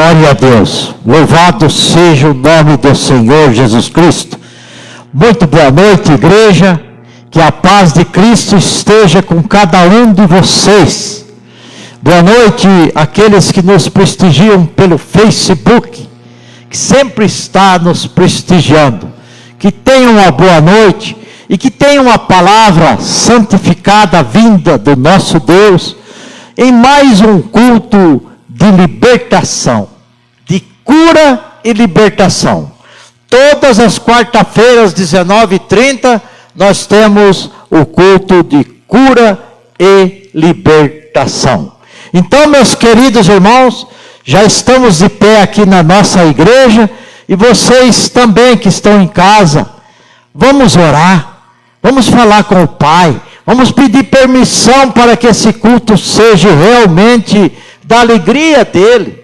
Glória a Deus. Louvado seja o nome do Senhor Jesus Cristo. Muito boa noite, igreja. Que a paz de Cristo esteja com cada um de vocês. Boa noite àqueles que nos prestigiam pelo Facebook, que sempre está nos prestigiando. Que tenham uma boa noite e que tenham uma palavra santificada vinda do nosso Deus em mais um culto de libertação, de cura e libertação. Todas as quarta-feiras, 19h30, nós temos o culto de cura e libertação. Então, meus queridos irmãos, já estamos de pé aqui na nossa igreja, e vocês também que estão em casa, vamos orar, vamos falar com o Pai, vamos pedir permissão para que esse culto seja realmente da alegria dele.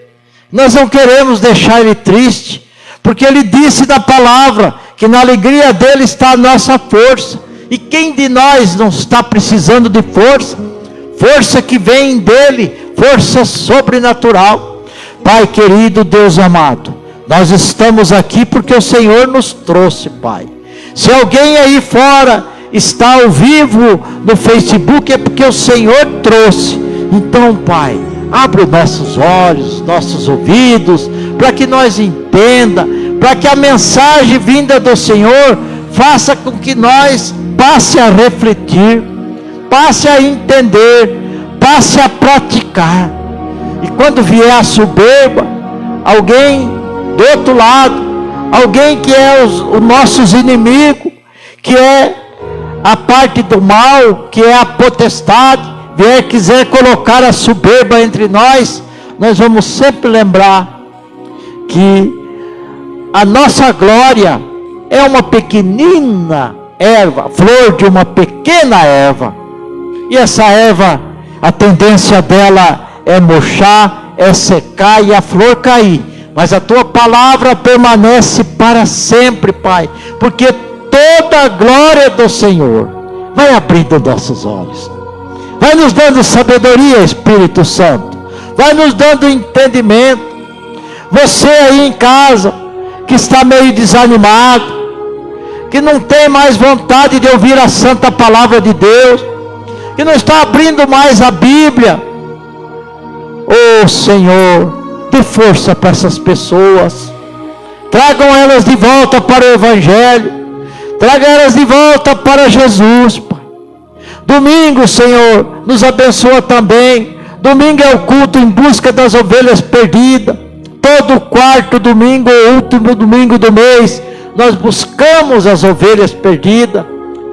Nós não queremos deixar ele triste, porque ele disse na palavra que na alegria dele está a nossa força. E quem de nós não está precisando de força? Força que vem dele, força sobrenatural. Pai querido, Deus amado, nós estamos aqui porque o Senhor nos trouxe, Pai. Se alguém aí fora está ao vivo no Facebook, é porque o Senhor trouxe. Então, Pai, abre nossos olhos, nossos ouvidos, para que nós entenda, para que a mensagem vinda do Senhor faça com que nós passe a refletir, passe a entender, passe a praticar. E quando vier a soberba, alguém do outro lado, alguém que é os nossos inimigos, que é a parte do mal, que é a potestade, vier quiser colocar a soberba entre nós, nós vamos sempre lembrar que a nossa glória é uma pequenina erva, flor de uma pequena erva, e essa erva, a tendência dela é murchar, é secar e a flor cair, mas a tua palavra permanece para sempre, Pai, porque toda a glória do Senhor vai abrindo nossos olhos, vai nos dando sabedoria, Espírito Santo, vai nos dando entendimento. Você aí em casa, que está meio desanimado, que não tem mais vontade de ouvir a santa palavra de Deus, que não está abrindo mais a Bíblia, oh Senhor, dê força para essas pessoas, tragam elas de volta para o Evangelho, tragam elas de volta para Jesus, Pai. Domingo, Senhor, nos abençoa também. Domingo é o culto em busca das ovelhas perdidas. Todo quarto domingo, ou último domingo do mês, nós buscamos as ovelhas perdidas.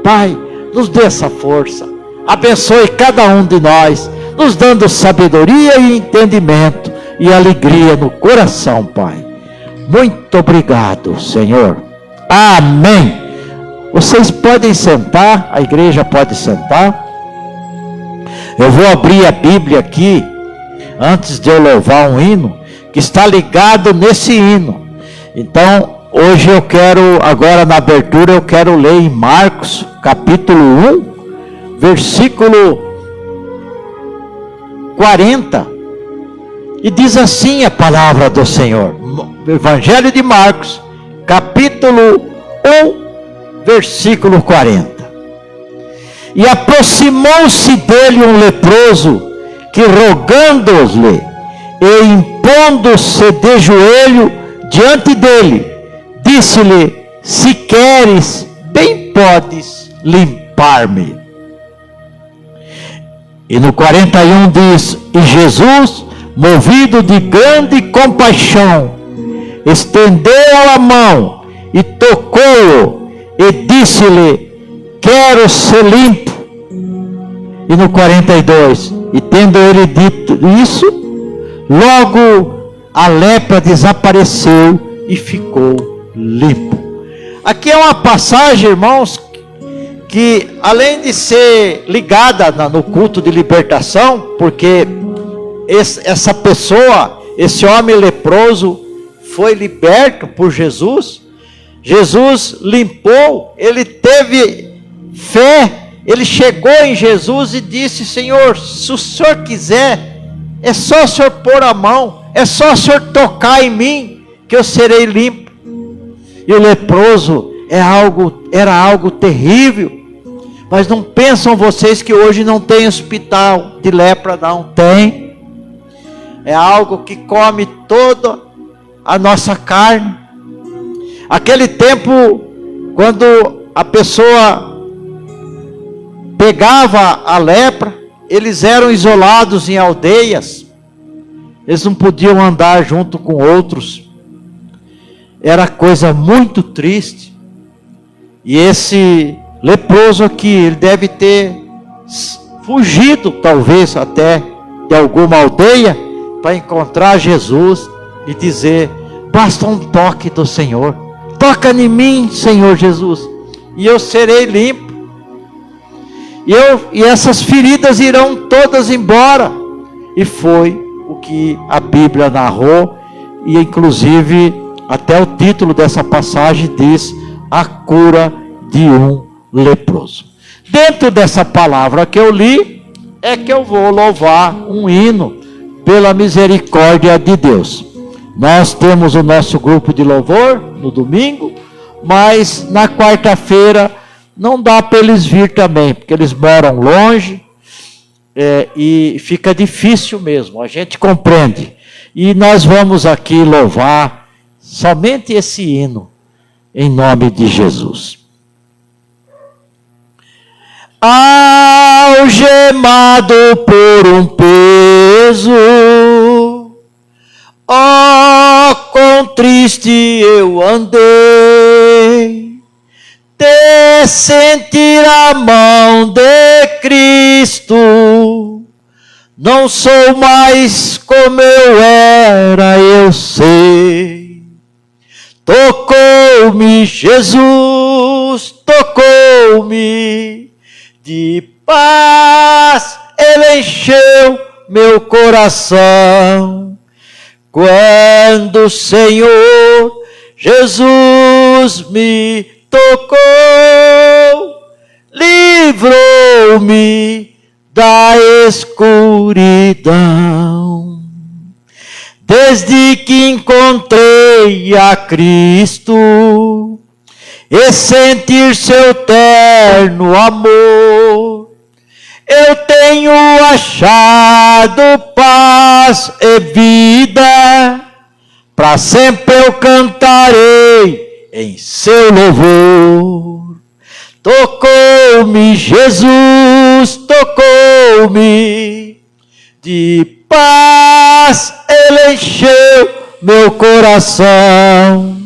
Pai, nos dê essa força. Abençoe cada um de nós, nos dando sabedoria e entendimento e alegria no coração, Pai. Muito obrigado, Senhor. Amém. Vocês podem sentar, a igreja pode sentar. Eu vou abrir a Bíblia aqui, antes de eu louvar um hino, que está ligado nesse hino. Então, hoje eu quero, agora na abertura, eu quero ler em Marcos, capítulo 1, versículo 40. E diz assim a palavra do Senhor. Evangelho de Marcos, capítulo 1, versículo 40. E aproximou-se dele um leproso, que rogando-lhe e impondo-se de joelho diante dele, disse-lhe: se queres, bem podes limpar-me. E no 41 diz: e Jesus, movido de grande compaixão, estendeu a mão e tocou-o, e disse-lhe: quero ser limpo. E no 42, e tendo ele dito isso, logo a lepra desapareceu e ficou limpo. Aqui é uma passagem, irmãos, que além de ser ligada no culto de libertação, porque essa pessoa, esse homem leproso, foi liberto por Jesus. Jesus limpou, ele teve fé, ele chegou em Jesus e disse: Senhor, se o Senhor quiser, é só o Senhor pôr a mão é só o Senhor tocar em mim, que eu serei limpo. E o leproso era algo terrível. Mas não pensam vocês que hoje não tem hospital de lepra? Não tem. É algo que come toda a nossa carne. Aquele tempo, quando a pessoa pegava a lepra, eles eram isolados em aldeias. Eles não podiam andar junto com outros. Era coisa muito triste. E esse leproso aqui, ele deve ter fugido, talvez até, de alguma aldeia, para encontrar Jesus e dizer: basta um toque do Senhor. Toca em mim, Senhor Jesus, e eu serei limpo. E essas feridas irão todas embora. E foi o que a Bíblia narrou, e inclusive até o título dessa passagem diz: a cura de um leproso. Dentro dessa palavra que eu li, é que eu vou louvar um hino pela misericórdia de Deus. Nós temos o nosso grupo de louvor no domingo, mas na quarta-feira não dá para eles vir também, porque eles moram longe, e fica difícil mesmo, a gente compreende. E nós vamos aqui louvar somente esse hino, em nome de Jesus. Algemado por um peso, ó, quão triste eu andei, de sentir a mão de Cristo, não sou mais como eu era, eu sei. Tocou-me Jesus, tocou-me, de paz Ele encheu meu coração. Quando o Senhor Jesus me tocou, livrou-me da escuridão. Desde que encontrei a Cristo e sentir seu terno amor, eu tenho achado paz e vida, para sempre eu cantarei em seu louvor. Tocou-me Jesus, tocou-me, de paz Ele encheu meu coração.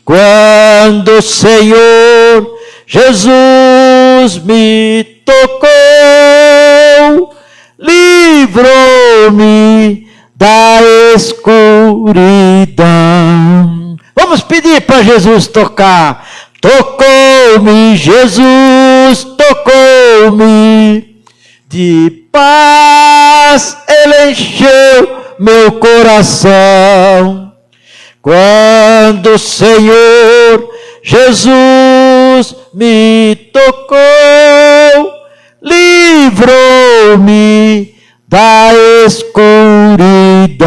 Quando o Senhor Jesus me tocou, livrou-me da escuridão. Vamos pedir para Jesus tocar. Tocou-me Jesus, tocou-me, de paz Ele encheu meu coração. Quando o Senhor Jesus me tocou, livrou-me da escuridão.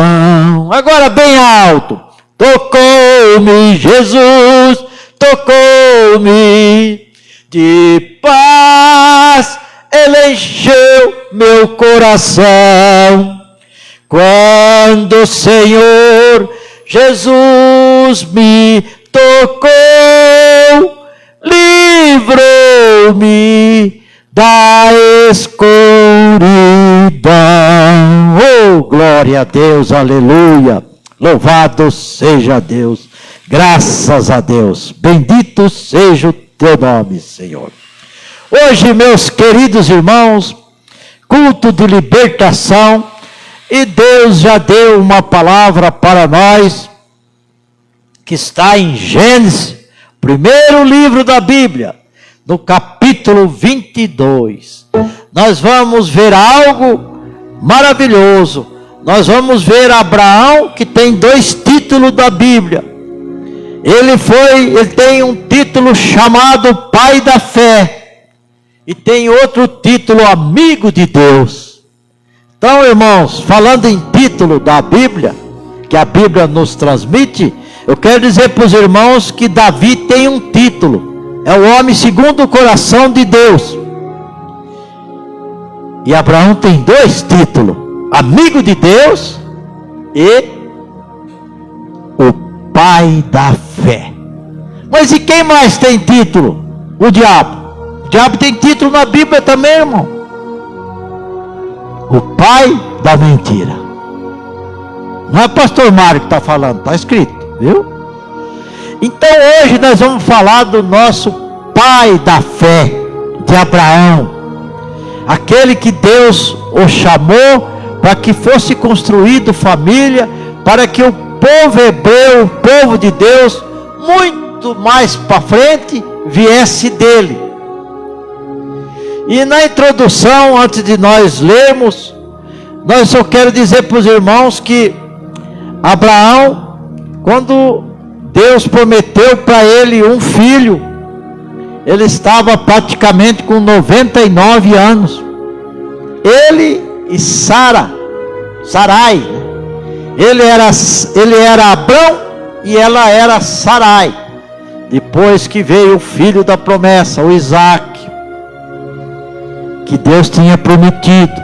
Agora bem alto. Tocou-me Jesus, tocou-me, de paz Ele encheu meu coração. Quando o Senhor Jesus me tocou, livrou-me da escuridão. Oh, glória a Deus, aleluia. Louvado seja Deus. Graças a Deus. Bendito seja o teu nome, Senhor. Hoje, meus queridos irmãos, culto de libertação, e Deus já deu uma palavra para nós, que está em Gênesis, primeiro livro da Bíblia, no capítulo 22. Nós vamos ver algo maravilhoso. Nós vamos ver Abraão, que tem 2 títulos da Bíblia. Ele tem um título chamado Pai da Fé, e tem outro título, Amigo de Deus. Então, irmãos, falando em título da Bíblia, que a Bíblia nos transmite, eu quero dizer para os irmãos que Davi tem um título: é o homem segundo o coração de Deus. E Abraão tem 2 títulos: amigo de Deus e o pai da fé. Mas e quem mais tem título? O diabo. O diabo tem título na Bíblia também, irmão. O pai da mentira. Não é pastor Mário que está falando, está escrito, viu? Então hoje nós vamos falar do nosso pai da fé, de Abraão. Aquele que Deus o chamou para que fosse construído família, para que o povo hebreu, o povo de Deus, muito mais para frente, viesse dele. E na introdução, antes de nós lermos, nós só quero dizer para os irmãos que Abraão, quando Deus prometeu para ele um filho, ele estava praticamente com 99 anos. Ele e Sarai. Ele era Abrão e ela era Sarai. Depois que veio o filho da promessa, o Isaac, que Deus tinha prometido.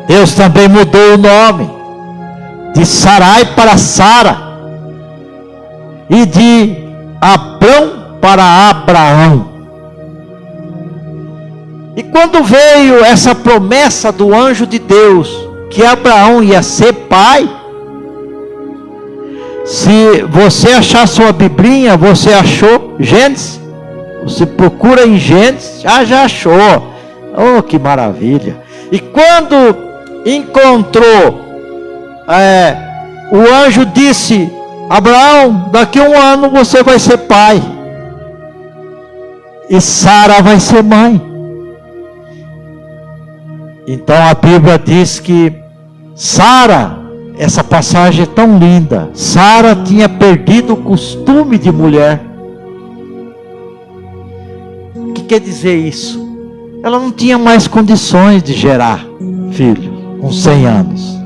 Deus também mudou o nome de Sarai para Sara e de Abrão para Abraão. E quando veio essa promessa do anjo de Deus, que Abraão ia ser pai, se você achar sua biblinha, você achou Gênesis? Você procura em Gênesis, já achou. Oh, que maravilha. E quando encontrou, o anjo disse: Abraão, daqui a 1 ano você vai ser pai, e Sara vai ser mãe. Então a Bíblia diz que Sara, essa passagem é tão linda, Sara tinha perdido o costume de mulher. O que quer dizer isso? Ela não tinha mais condições de gerar filho com 100 anos.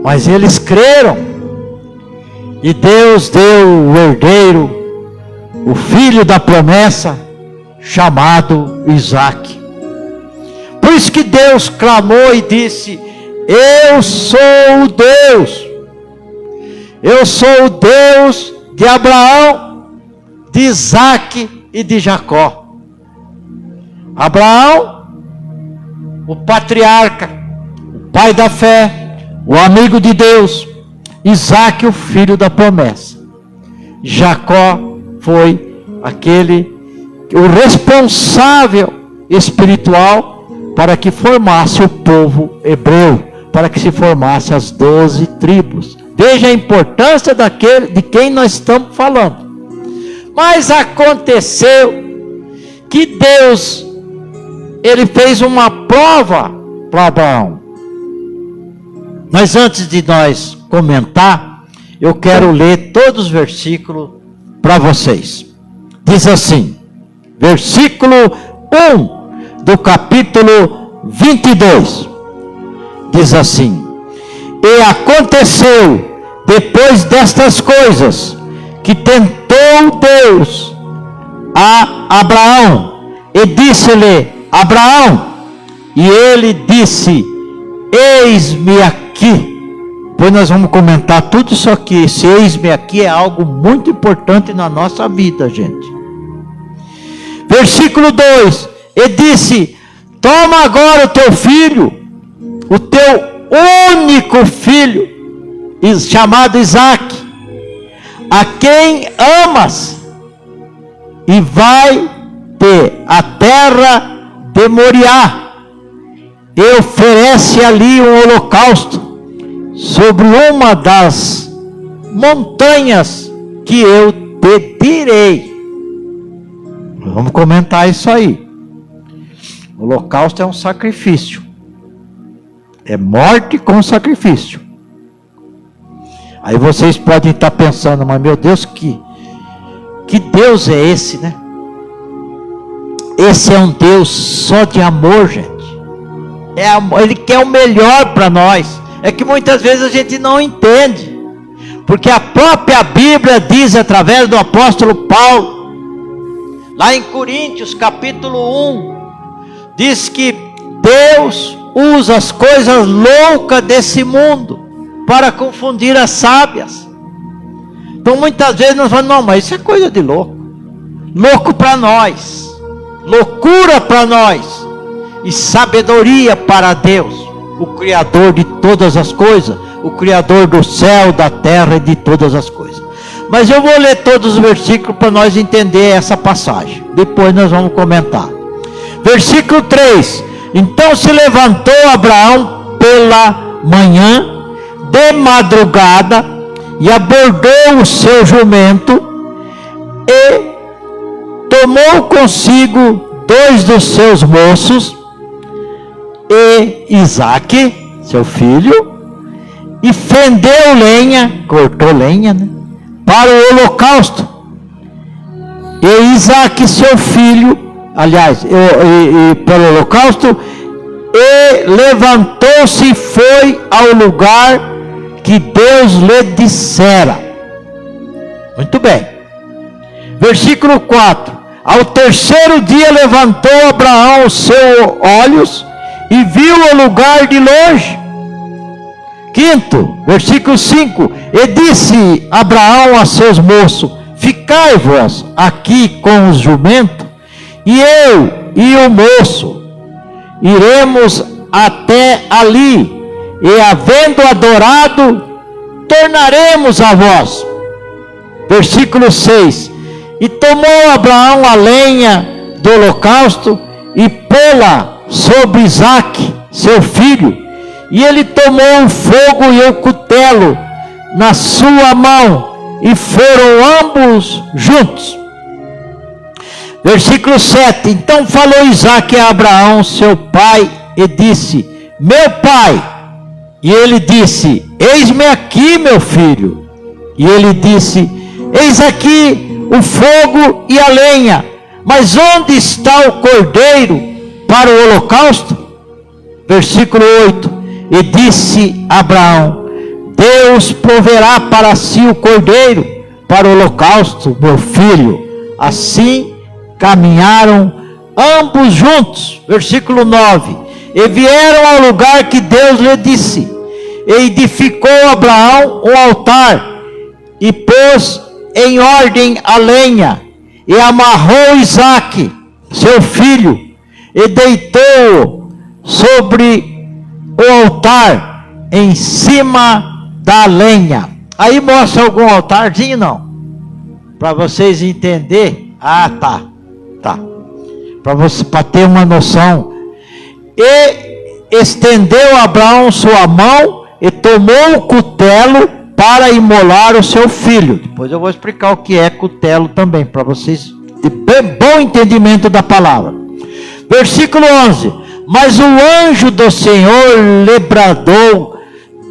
Mas eles creram, e Deus deu o herdeiro, o filho da promessa, chamado Isaac. Por isso que Deus clamou e disse: eu sou o Deus, eu sou o Deus de Abraão, de Isaac e de Jacó. Abraão, o patriarca, o pai da fé, o amigo de Deus. Isaac, o filho da promessa. Jacó foi o responsável espiritual para que formasse o povo hebreu, para que se formasse as 12 tribos. Veja a importância de quem nós estamos falando. Mas aconteceu que Deus, ele fez uma prova para Abraão. Mas antes de nós comentar, eu quero ler todos os versículos para vocês. Diz assim, versículo 1 do capítulo 22, diz assim: e aconteceu depois destas coisas, que tentou Deus a Abraão, e disse-lhe: Abraão, e ele disse: eis-me aqui. Depois nós vamos comentar tudo isso aqui. Esse eis-me aqui é algo muito importante na nossa vida, gente. Versículo 2: e disse: toma agora o teu filho, o teu único filho, chamado Isaac, a quem amas, e vai-te à terra de Moriá, e oferece ali um holocausto sobre uma das montanhas que eu te direi. Vamos comentar isso aí. O holocausto é um sacrifício, é morte com sacrifício. Aí vocês podem estar pensando: mas meu Deus, que Deus é esse, né? Esse é um Deus só de amor, gente. Ele quer o melhor para nós. é que muitas vezes a gente não entende, porque a própria Bíblia diz através do apóstolo Paulo, lá em Coríntios capítulo 1, diz que Deus usa as coisas loucas desse mundo para confundir as sábias. Então muitas vezes nós falamos, não, mas isso é coisa de louco. Louco para nós, loucura para nós, e sabedoria para Deus, o Criador de todas as coisas, o Criador do céu, da terra e de todas as coisas. Mas eu vou ler todos os versículos para nós entender essa passagem, depois nós vamos comentar. Versículo 3: Então se levantou Abraão pela manhã, de madrugada, e abordou o seu jumento, e tomou consigo 2 dos seus moços, e Isaque, seu filho, e fendeu lenha, cortou lenha, né, para o holocausto. E Isaque, seu filho, aliás, para o holocausto, e levantou-se e foi ao lugar que Deus lhe dissera. Muito bem. Versículo 4: Ao terceiro dia levantou Abraão os seus olhos e viu o lugar de longe. Quinto, versículo 5: E disse Abraão a seus moços: Ficai vós aqui com os jumentos, e eu e o moço iremos até ali, e havendo adorado, tornaremos a vós. Versículo 6: E tomou Abraão a lenha do holocausto e pô-la sobre Isaque, seu filho, e ele tomou o fogo e o cutelo na sua mão, e foram ambos juntos. Versículo 7: Então falou Isaque a Abraão, seu pai, e disse: Meu pai. E ele disse: Eis-me aqui, meu filho. E ele disse: Eis aqui o fogo e a lenha, mas onde está o cordeiro para o holocausto? Versículo 8: E disse Abraão: Deus proverá para si o cordeiro para o holocausto, meu filho. Assim caminharam ambos juntos. Versículo 9: E vieram ao lugar que Deus lhe disse, e edificou Abraão um altar, e pôs em ordem a lenha, e amarrou Isaque, seu filho, e deitou-o sobre o altar, em cima da lenha. Aí mostra algum altarzinho, não? Para vocês entenderem. Ah, tá. Para ter uma noção. E estendeu Abraão sua mão e tomou o cutelo para imolar o seu filho. Depois eu vou explicar o que é cutelo também, para vocês terem bom entendimento da palavra. Versículo 11: Mas o anjo do Senhor lhe bradou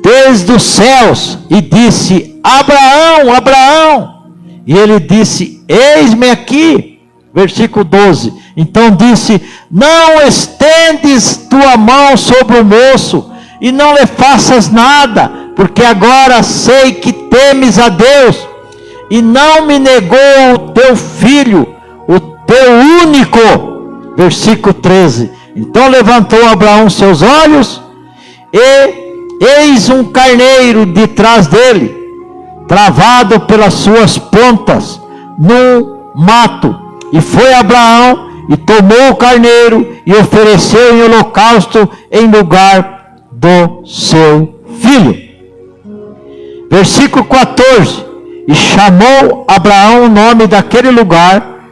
desde os céus e disse: Abraão, Abraão. E ele disse: Eis-me aqui. Versículo 12: Então disse: Não estendes tua mão sobre o moço, e não lhe faças nada, porque agora sei que temes a Deus, e não me negou o teu filho, o teu único. Versículo 13: Então levantou Abraão seus olhos, e eis um carneiro de trás dele, travado pelas suas pontas, no mato. E foi Abraão, e tomou o carneiro, e ofereceu em holocausto em lugar do seu filho. Versículo 14: E chamou Abraão o nome daquele lugar: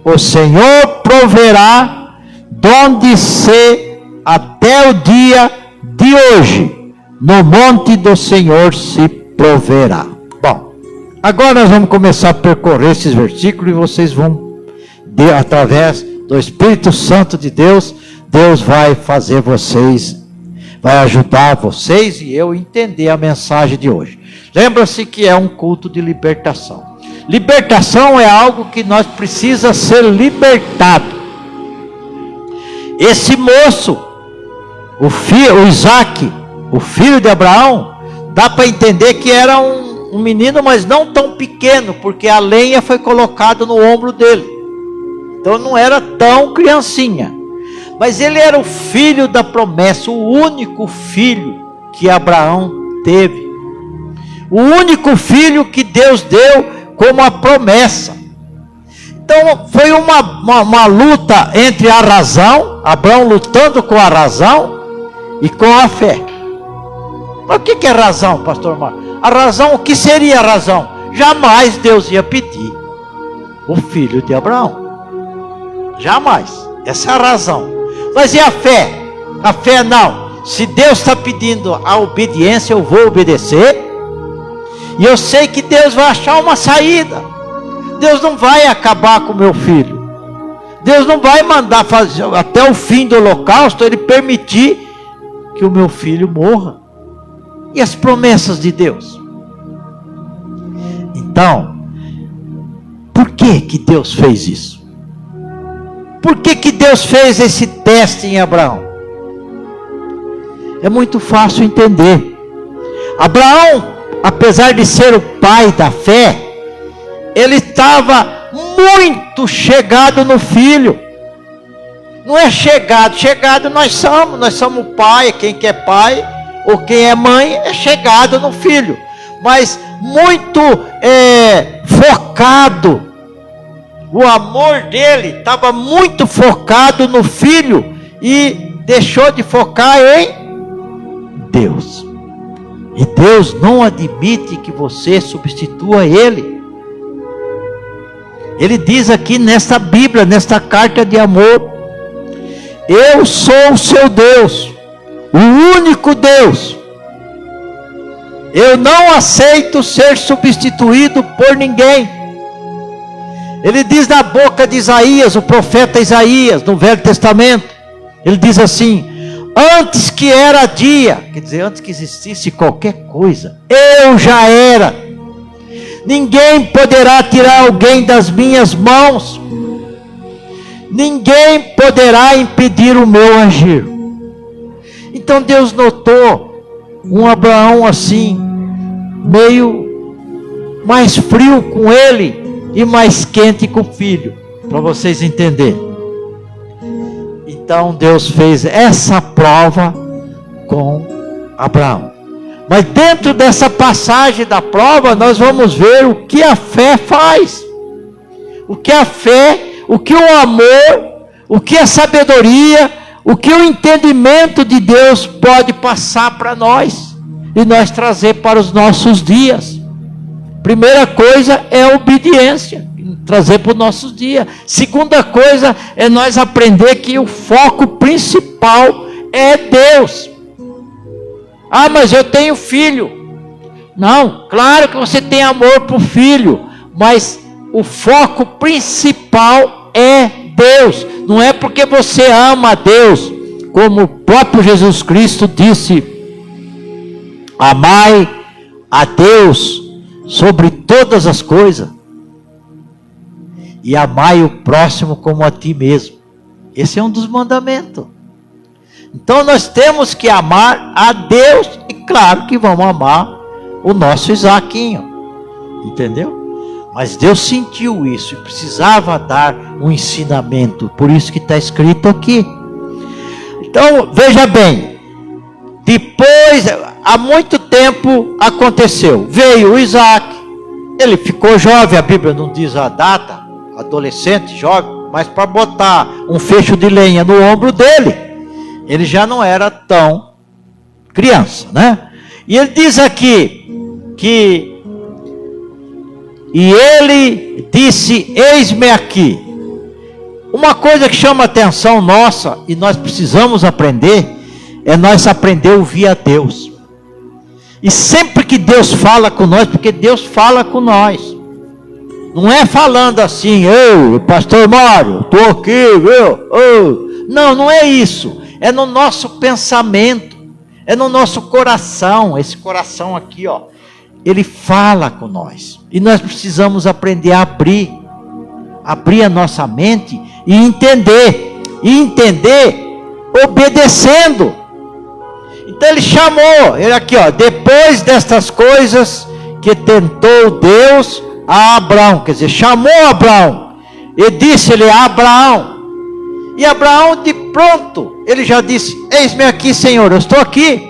O Senhor proverá, donde se até o dia de hoje, no monte do Senhor se proverá. Bom, agora nós vamos começar a percorrer esses versículos, e vocês vão, através do Espírito Santo de Deus, Deus vai fazer vocês, vai ajudar vocês e eu entender a mensagem de hoje. Lembra-se que é um culto de libertação. Libertação é algo que nós precisamos ser libertado. Esse moço, o Isaque, o filho de Abraão, dá para entender que era um menino, mas não tão pequeno, porque a lenha foi colocada no ombro dele. Então não era tão criancinha. Mas ele era o filho da promessa, o único filho que Abraão teve. O único filho que Deus deu como a promessa. Então foi uma luta entre a razão, Abraão lutando com a razão e com a fé. Mas o que é razão, pastor Marcos? A razão, o que seria a razão? Jamais Deus ia pedir o filho de Abraão. Jamais. Essa é a razão. Mas e a fé? A fé não. Se Deus está pedindo a obediência, eu vou obedecer. E eu sei que Deus vai achar uma saída. Deus não vai acabar com o meu filho. Deus não vai mandar fazer até o fim do holocausto, Ele permitir que o meu filho morra. E as promessas de Deus? Então, por que Deus fez isso? Por que Deus fez esse teste em Abraão? É muito fácil entender. Abraão, apesar de ser o pai da fé, ele estava muito chegado no filho. Não é chegado nós somos pai, quem que é pai, ou quem é mãe, é chegado no filho. Mas muito focado, o amor dele estava muito focado no filho, e deixou de focar em Deus. E Deus não admite que você substitua Ele. Ele diz aqui nesta Bíblia, nesta carta de amor: eu sou o seu Deus, o único Deus. Eu não aceito ser substituído por ninguém. Ele diz na boca de Isaías, o profeta Isaías, no Velho Testamento, ele diz assim: antes que era dia, quer dizer, antes que existisse qualquer coisa, eu já era. Ninguém poderá tirar alguém das minhas mãos. Ninguém poderá impedir o meu agir. Então Deus notou um Abraão assim, meio mais frio com ele e mais quente com o filho, para vocês entenderem. Então Deus fez essa prova com Abraão. Mas dentro dessa passagem da prova, nós vamos ver o que a fé faz. O que a fé, o que o amor, o que a sabedoria, o que o entendimento de Deus pode passar para nós e nós trazer para os nossos dias. Primeira coisa é a obediência, trazer para os nossos dias. Segunda coisa é nós aprender que o foco principal é Deus. Ah, mas eu tenho filho. Não, claro que você tem amor para o filho, mas o foco principal é Deus. Não é porque você ama a Deus, como o próprio Jesus Cristo disse: amai a Deus sobre todas as coisas, e amai o próximo como a ti mesmo. Esse é um dos mandamentos. Então nós temos que amar a Deus, e claro que vamos amar o nosso Isaquinho, entendeu? Mas Deus sentiu isso e precisava dar um ensinamento, por isso que está escrito aqui. Então veja bem, depois, há muito tempo aconteceu, veio o Isaac, ele ficou jovem, a Bíblia não diz a data, adolescente, jovem, mas para botar um fecho de lenha no ombro dele, ele já não era tão criança, né? E ele diz aqui que: e ele disse, eis-me aqui. Uma coisa que chama a atenção nossa, e nós precisamos aprender, é nós aprender a ouvir a Deus. E sempre que Deus fala com nós, porque Deus fala com nós, não é falando assim: ei, pastor Mário, estou aqui, viu? Não, não é isso. É no nosso pensamento, é no nosso coração. Esse coração aqui, ó, ele fala com nós, e nós precisamos aprender a abrir a nossa mente e entender obedecendo. Então ele chamou, ele aqui, ó, depois destas coisas que tentou Deus a Abraão, quer dizer, chamou Abraão, e disse-lhe a Abraão, e Abraão de pronto, ele já disse, eis-me aqui, Senhor, eu estou aqui.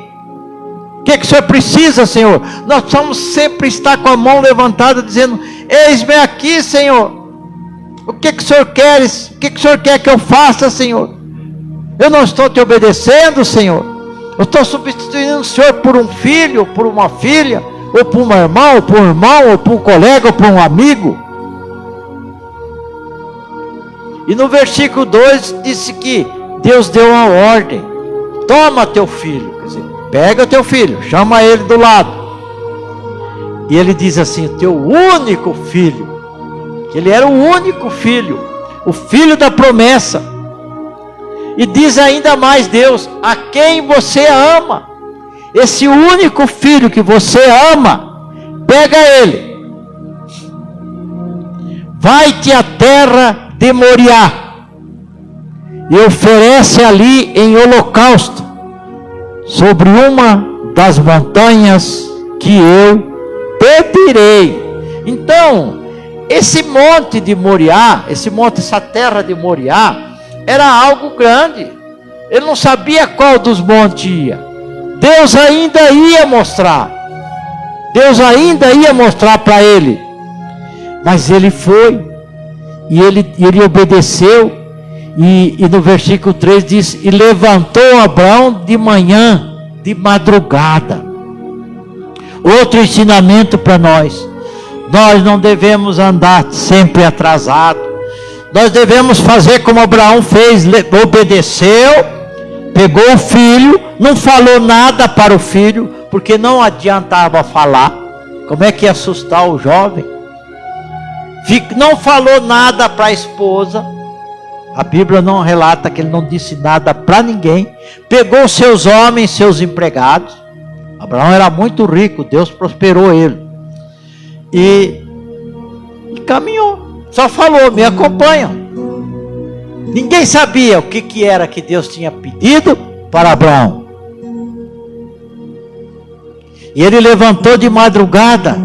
O que o Senhor precisa, Senhor? Nós precisamos sempre estar com a mão levantada, dizendo, eis-me aqui, Senhor. O que o Senhor quer? O que o Senhor quer que eu faça, Senhor? Eu não estou te obedecendo, Senhor. Eu estou substituindo o Senhor por um filho, por uma filha, ou por um irmão, ou por um irmão, ou por um colega, ou por um amigo. E no versículo 2 disse que Deus deu uma ordem: toma teu filho, quer dizer, pega teu filho, chama ele do lado. E ele diz assim: teu único filho, que ele era o único filho, o filho da promessa. E diz ainda mais Deus: a quem você ama, esse único filho que você ama, pega ele, vai-te à terra de Moriá e oferece ali em holocausto sobre uma das montanhas que eu te direi. Então, esse monte de Moriá, essa terra de Moriá, era algo grande. Ele não sabia qual dos montes ia. Deus ainda ia mostrar. Deus ainda ia mostrar para ele. Mas ele foi. E ele obedeceu. E no versículo 3 diz: e levantou Abraão de manhã, de madrugada. Outro ensinamento para nós: nós não devemos andar sempre atrasado. Nós devemos fazer como Abraão fez, obedeceu, pegou o filho, não falou nada para o filho, porque não adiantava falar. Como é que ia assustar o jovem? Não falou nada para a esposa. A Bíblia não relata que ele não disse nada para ninguém. Pegou seus homens, seus empregados. Abraão era muito rico, Deus prosperou ele. E caminhou. Só falou: me acompanham. Ninguém sabia o que era que Deus tinha pedido para Abraão. E ele levantou de madrugada.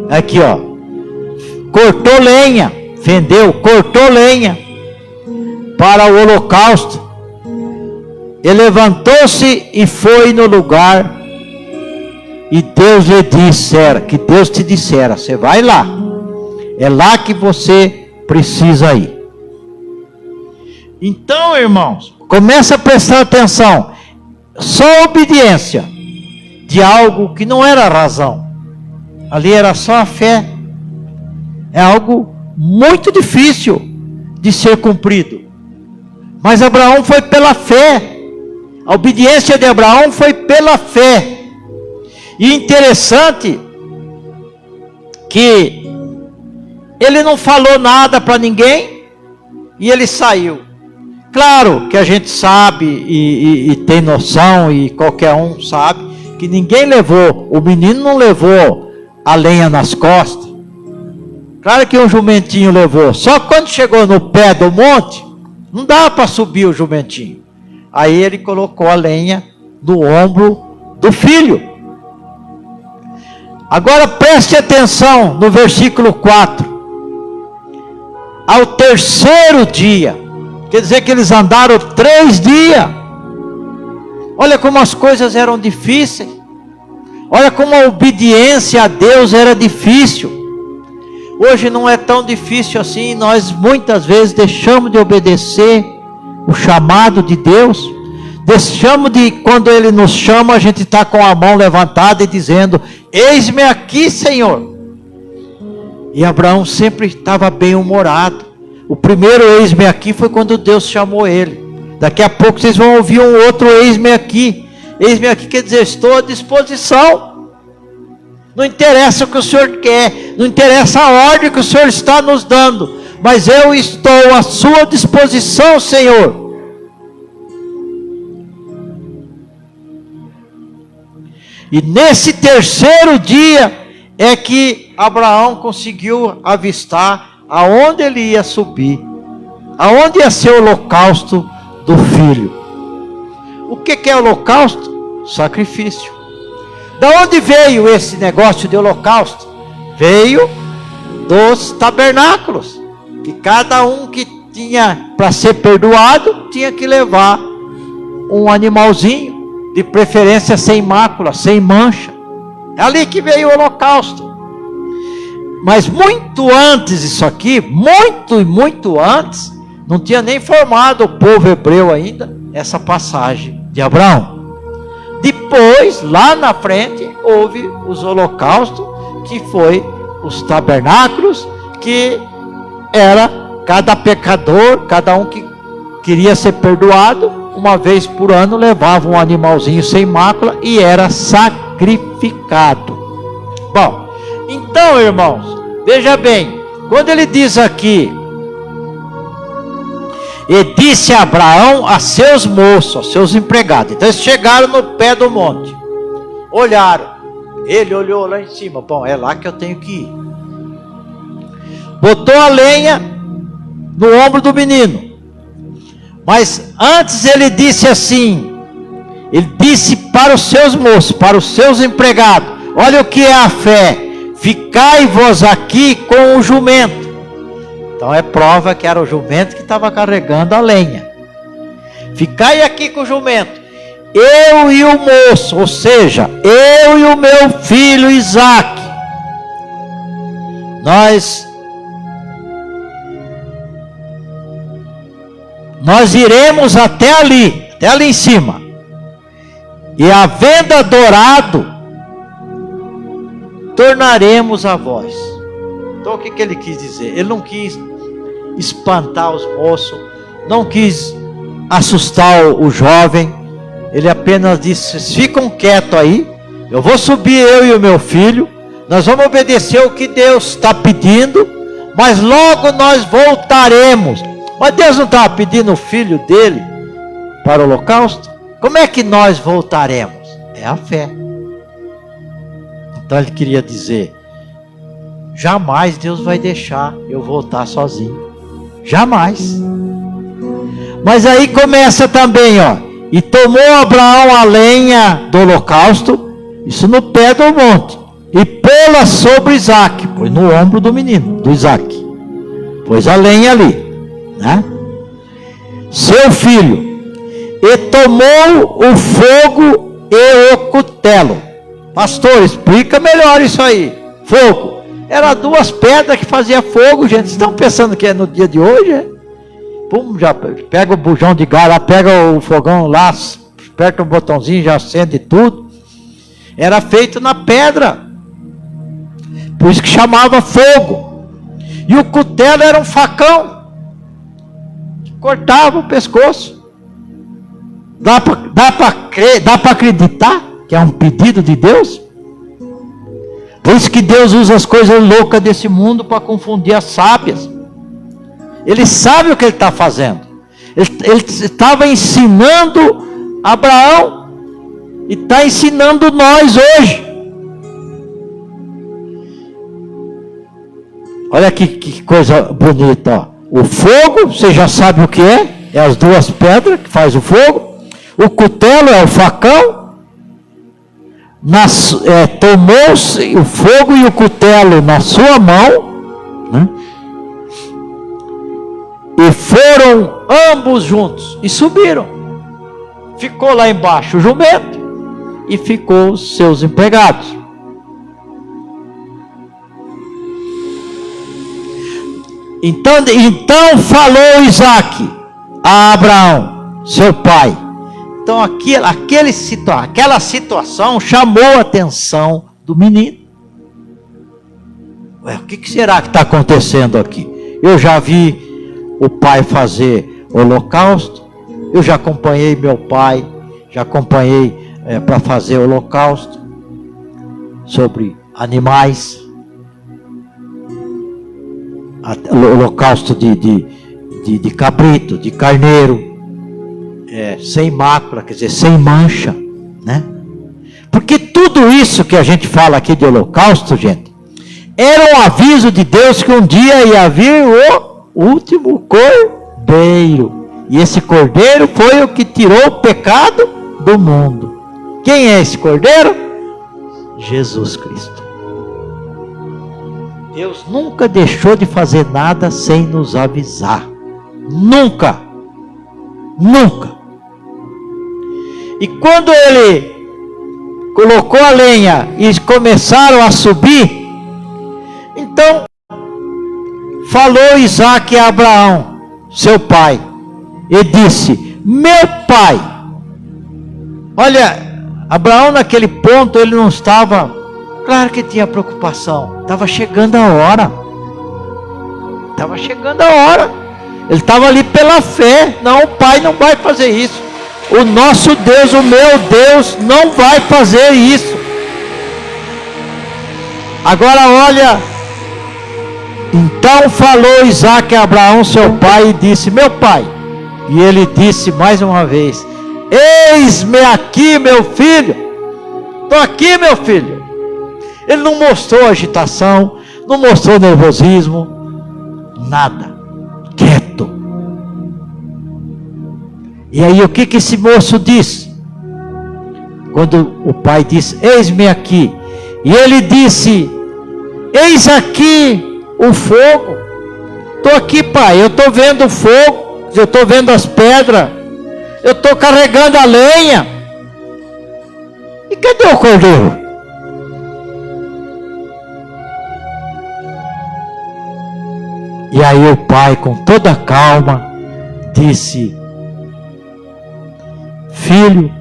Aqui, ó. Cortou lenha. Fendeu, cortou lenha para o holocausto. Ele levantou-se e foi no lugar. E Deus lhe dissera, que Deus te dissera: você vai lá. É lá que você precisa ir. Então, irmãos, começa a prestar atenção. Só obediência de algo que não era razão. Ali era só a fé. É algo muito difícil de ser cumprido. Mas Abraão foi pela fé. A obediência de Abraão foi pela fé. E interessante que ele não falou nada para ninguém e ele saiu. Claro que a gente sabe e tem noção, e qualquer um sabe, que ninguém levou, o menino não levou a lenha nas costas. Claro que um jumentinho levou. Só quando chegou no pé do monte, não dava para subir o jumentinho. Aí ele colocou a lenha no ombro do filho. Agora preste atenção no versículo 4. Ao terceiro dia, quer dizer que eles andaram 3 dias. Olha como as coisas eram difíceis. Olha como a obediência a Deus era difícil. Hoje não é tão difícil assim. Nós muitas vezes deixamos de obedecer o chamado de Deus. Deixamos de, quando Ele nos chama, a gente está com a mão levantada e dizendo: eis-me aqui, Senhor. E Abraão sempre estava bem humorado. O primeiro eis-me aqui foi quando Deus chamou ele. Daqui a pouco vocês vão ouvir um outro eis-me aqui. Eis-me aqui quer dizer: estou à disposição. Não interessa o que o Senhor quer, não interessa a ordem que o Senhor está nos dando, mas eu estou à sua disposição, Senhor. E nesse terceiro dia é que Abraão conseguiu avistar aonde ele ia subir, aonde ia ser o holocausto do filho. O que é holocausto? sacrifício. Da onde veio esse negócio de holocausto? Veio dos tabernáculos, que cada um que tinha para ser perdoado tinha que levar um animalzinho, de preferência sem mácula, sem mancha. É ali que veio o holocausto. Mas muito antes disso aqui, muito antes, não tinha nem formado o povo hebreu ainda essa passagem de Abraão. Depois, lá na frente, houve os holocaustos, que foi os tabernáculos, que era cada pecador, cada um que queria ser perdoado, uma vez por ano levava um animalzinho sem mácula e era sacrificado. Bom, então, irmãos, veja bem, quando ele diz aqui, e disse Abraão a seus moços, a seus empregados. Então eles chegaram no pé do monte, olharam, ele olhou lá em cima, bom, é lá que eu tenho que ir. Botou a lenha no ombro do menino, mas antes ele disse assim, ele disse para os seus moços, para os seus empregados, olha o que é a fé, ficai-vos aqui com o jumento. Então é prova que era o jumento que estava carregando a lenha. Ficai aqui com o jumento, eu e o moço, ou seja, eu e o meu filho Isaque, nós iremos até ali em cima, e havendo adorado, tornaremos a vós. Então o que ele quis dizer? Ele não quis espantar os moços, não quis assustar o jovem, ele apenas disse, vocês ficam quietos aí, eu vou subir eu e o meu filho, nós vamos obedecer o que Deus está pedindo, mas logo nós voltaremos. Mas Deus não estava pedindo o filho dele para o holocausto? Como é que nós voltaremos? É a fé. Então ele queria dizer, jamais Deus vai deixar eu voltar sozinho. Jamais. Mas aí começa também, ó. E tomou Abraão a lenha do holocausto, isso no pé do monte, e pô-la sobre Isaque, pôs no ombro do menino, do Isaque. Pôs a lenha ali, né? Seu filho. E tomou o fogo e o cutelo. Pastor, explica melhor isso aí. Fogo. Era duas pedras que fazia fogo, gente. Vocês estão pensando que é no dia de hoje? É? Pum, já pega o bujão de gás lá, pega o fogão lá, aperta o botãozinho, já acende tudo. Era feito na pedra. Por isso que chamava fogo. E o cutelo era um facão que cortava o pescoço. Dá para acreditar que é um pedido de Deus? Por isso que Deus usa as coisas loucas desse mundo para confundir as sábias. Ele sabe o que ele está fazendo. Ele estava ensinando Abraão e está ensinando nós hoje. Olha que coisa bonita, ó. O fogo, você já sabe o que é? É as duas pedras que faz o fogo. O cutelo é o facão. Tomou-se o fogo e o cutelo na sua mão, né? E foram ambos juntos e subiram. Ficou lá embaixo o jumento e ficou os seus empregados. Então falou Isaque a Abraão, seu pai. Então aquela situação chamou a atenção do menino. Ué, o que será que está acontecendo aqui? Eu já vi o pai fazer holocausto, eu já acompanhei meu pai, para fazer holocausto sobre animais, holocausto de cabrito, de carneiro, sem mácula, quer dizer, sem mancha, né? Porque tudo isso que a gente fala aqui de holocausto, gente, era um aviso de Deus que um dia ia vir o último cordeiro. E esse cordeiro foi o que tirou o pecado do mundo. Quem é esse cordeiro? Jesus Cristo. Deus nunca deixou de fazer nada sem nos avisar. Nunca. Nunca. E quando ele colocou a lenha e começaram a subir, então falou Isaque a Abraão, seu pai, e disse: meu pai. Olha, Abraão naquele ponto ele não estava, claro que tinha preocupação, estava chegando a hora. Estava chegando a hora. Ele estava ali pela fé. Não, o pai não vai fazer isso. O nosso Deus, o meu Deus, não vai fazer isso. Agora olha. Então falou Isaque a Abraão, seu pai, e disse: meu pai. E ele disse mais uma vez: eis-me aqui, meu filho. Estou aqui, meu filho. Ele não mostrou agitação, não mostrou nervosismo, nada. Quieto. E aí o que esse moço disse? Quando o pai disse: eis-me aqui. E ele disse: eis aqui o fogo. Estou aqui, pai, eu estou vendo o fogo, eu estou vendo as pedras, eu estou carregando a lenha. E cadê o cordeiro? E aí o pai, com toda a calma, disse: filho,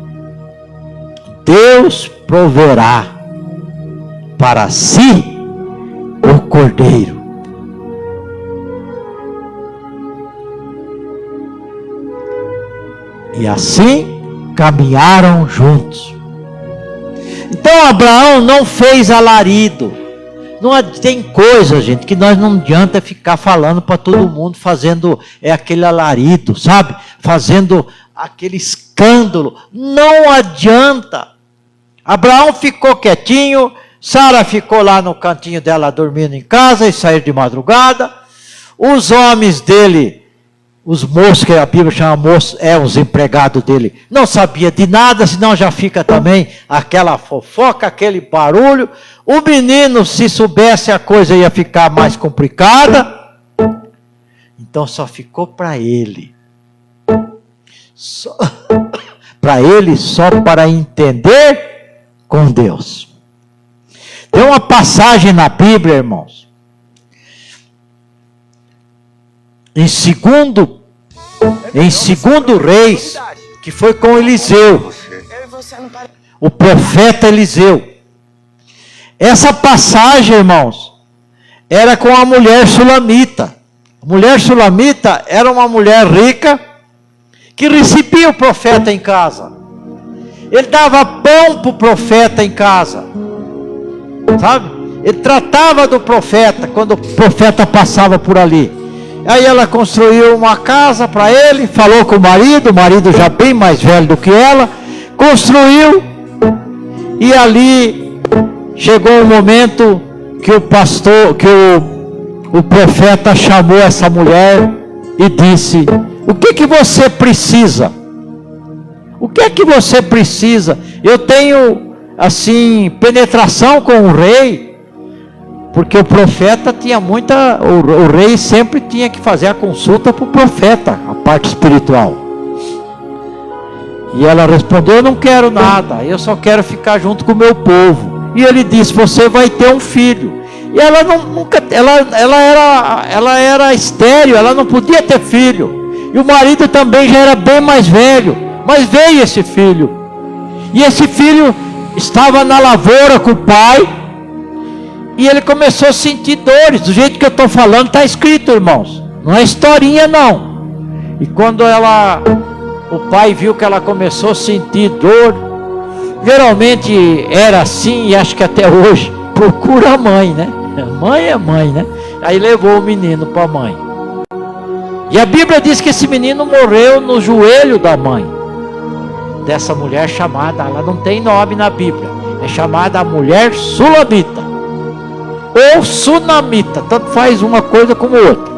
Deus proverá para si o cordeiro. E assim caminharam juntos. Então Abraão não fez alarido. Não tem coisa, gente, que nós não adianta ficar falando para todo mundo, fazendo aquele alarido, sabe? Fazendo aquele escândalo. Não adianta. Abraão ficou quietinho, Sara ficou lá no cantinho dela dormindo em casa e saiu de madrugada. Os homens dele, os moços, que a Bíblia chama moços, os empregados dele, não sabia de nada, senão já fica também aquela fofoca, aquele barulho. O menino, se soubesse, a coisa ia ficar mais complicada. Então só ficou para ele. Para ele, só para entender com Deus. Tem uma passagem na Bíblia, irmãos, em segundo Reis, que foi com Eliseu, o profeta Eliseu. Essa passagem, irmãos, era com a mulher sulamita. A mulher sulamita era uma mulher rica que recebia o profeta em casa. Ele dava pão para o profeta em casa, sabe? Ele tratava do profeta quando o profeta passava por ali. Aí ela construiu uma casa para ele, falou com o marido já bem mais velho do que ela, construiu, e ali chegou um momento que o pastor, que o profeta chamou essa mulher e disse: o que você precisa? O que é que você precisa? Eu tenho, assim, penetração com o rei. Porque o profeta tinha muita... O rei sempre tinha que fazer a consulta para o profeta, a parte espiritual. E ela respondeu: eu não quero nada, eu só quero ficar junto com o meu povo. E ele disse: você vai ter um filho. E ela ela era estéril, ela não podia ter filho. E o marido também já era bem mais velho. Mas veio esse filho. E esse filho estava na lavoura com o pai. E ele começou a sentir dores. Do jeito que eu estou falando, está escrito, irmãos. Não é historinha, não. E quando o pai viu que ela começou a sentir dor, geralmente era assim, e acho que até hoje, procura a mãe, né? Mãe é mãe, né? Aí levou o menino para a mãe. E a Bíblia diz que esse menino morreu no joelho da mãe. Dessa mulher chamada, ela não tem nome na Bíblia. É chamada a mulher sulamita. Ou sunamita, tanto faz uma coisa como outra.